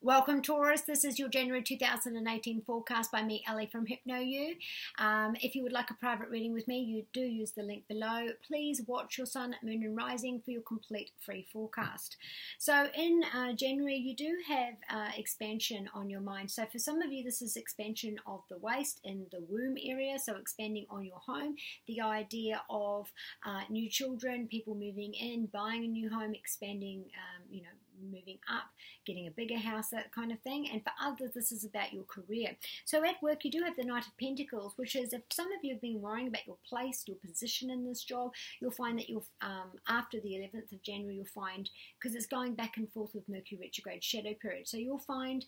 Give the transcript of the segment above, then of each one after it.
Welcome, Taurus. This is your January 2018 forecast by me, Ellie from Hypnoyouellie. If you would like a private reading with me, you do use the link below. Please watch your sun, moon and rising for your complete free forecast. So in January, you do have expansion on your mind. So for some of you, this is expansion of the waist in the womb area, so expanding on your home. The idea of new children, people moving in, buying a new home, expanding, moving up, getting a bigger house, that kind of thing. And for others, this is about your career. So at work, you do have the Knight of Pentacles, which is if some of you have been worrying about your place, your position in this job, you'll find that you'll, after the 11th of January, you'll find, because it's going back and forth with Mercury retrograde shadow period, so you'll find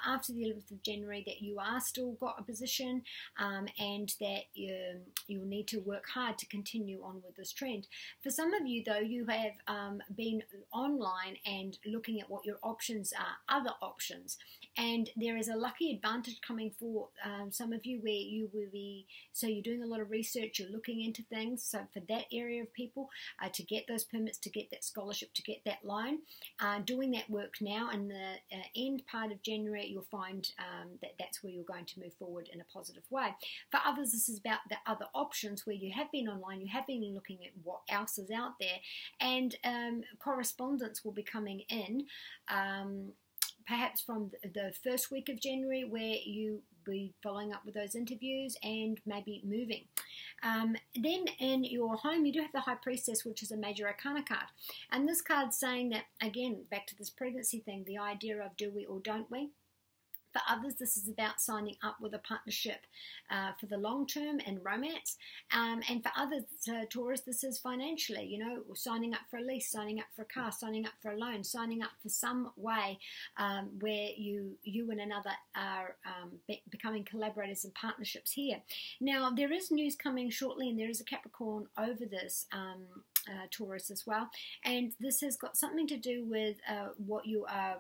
after the 11th of January that you are still got a position and that you'll need to work hard to continue on with this trend. For some of you, though, you have been online and looking at what your options are, other options, and there is a lucky advantage coming for some of you where you will be, so you're doing a lot of research, you're looking into things, so for that area of people to get those permits, to get that scholarship, to get that loan, doing that work now. In the end part of January, you'll find that that's where you're going to move forward in a positive way. For others, this is about the other options where you have been online, you have been looking at what else is out there, and correspondence will be coming in, perhaps from the first week of January, where you be following up with those interviews and maybe moving. Then in your home, you do have the High Priestess, which is a major arcana card. And this card's saying that, again, back to this pregnancy thing, the idea of do we or don't we? For others, this is about signing up with a partnership for the long term and romance. And for others, Taurus, this is financially, signing up for a lease, signing up for a car, signing up for a loan, signing up for some way where you and another are becoming collaborators and partnerships here. Now, there is news coming shortly, and there is a Capricorn over this, Taurus as well. And this has got something to do with what you are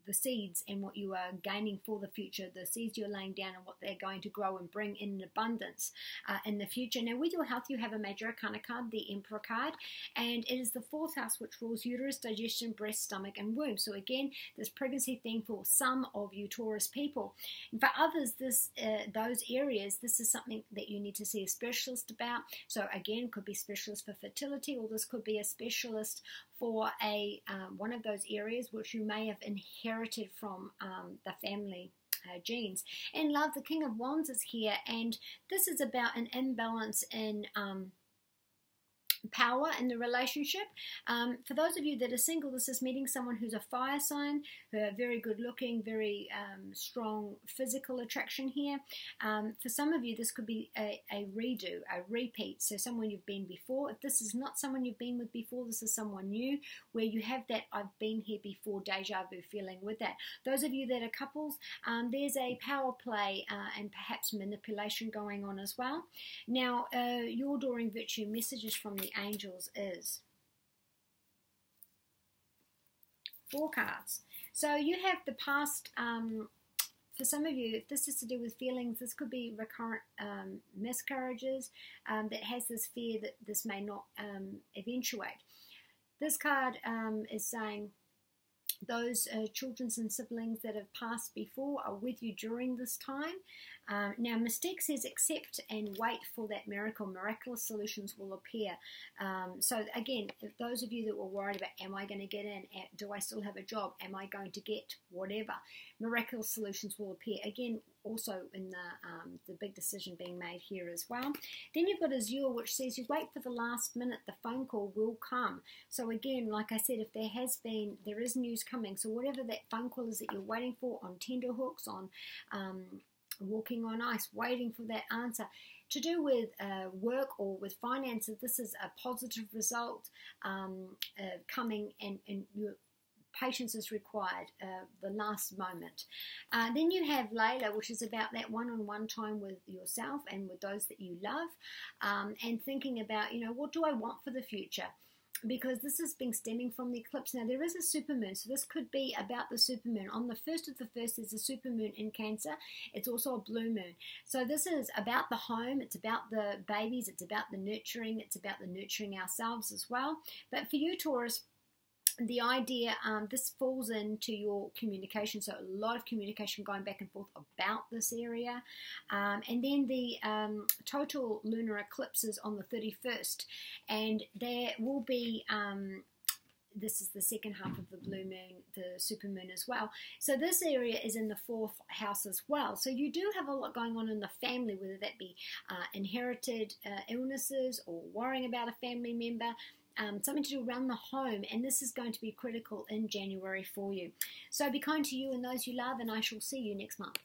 the seeds and what you are gaining for the future, the seeds you're laying down and what they're going to grow and bring in abundance in the future. Now, with your health, you have a major arcana card, the Emperor card, and it is the fourth house, which rules uterus, digestion, breast, stomach, and womb. So again, this pregnancy thing for some of you Taurus people. And for others, those areas, this is something that you need to see a specialist about. So again, could be specialist for fertility, or this could be a specialist for one of those areas which you may have inherited from the family genes. In love, the King of Wands is here, and this is about an imbalance in power in the relationship. For those of you that are single, this is meeting someone who's a fire sign, who are very good looking, very strong physical attraction here. For some of you, this could be a redo, a repeat, so someone you've been before. If this is not someone you've been with before, this is someone new, where you have that I've been here before deja vu feeling with that. Those of you that are couples, there's a power play and perhaps manipulation going on as well. Now, your adoring virtue messages from the angels is 4 cards. So you have the past, for some of you, if this is to do with feelings, this could be recurrent miscarriages that has this fear that this may not eventuate. This card is saying those children and siblings that have passed before are with you during this time. Now, Mystique says accept and wait for that miracle. Miraculous solutions will appear. So again, if those of you that were worried about, am I going to get in? Do I still have a job? Am I going to get whatever? Miraculous solutions will appear. Again, also in the big decision being made here as well. Then you've got Azure, which says you wait for the last minute, the phone call will come. So again, like I said, if there is news coming, so whatever that phone call is that you're waiting for, on tenterhooks, on walking on ice, waiting for that answer, to do with work or with finances, this is a positive result coming, and your patience is required, the last moment. Then you have Layla, which is about that one-on-one time with yourself and with those that you love, and thinking about, what do I want for the future? Because this has been stemming from the eclipse. Now, there is a supermoon, so this could be about the supermoon. On the 1st of the 1st, there's a supermoon in Cancer. It's also a blue moon. So this is about the home, it's about the babies, it's about the nurturing, it's about the nurturing ourselves as well. But for you, Taurus, the idea, this falls into your communication, so a lot of communication going back and forth about this area. And then the total lunar eclipse is on the 31st, and there will be this is the second half of the blue moon, the supermoon as well. So this area is in the 4th house as well. So you do have a lot going on in the family, whether that be inherited illnesses or worrying about a family member. Something to do around the home, and this is going to be critical in January for you. So be kind to you and those you love, and I shall see you next month.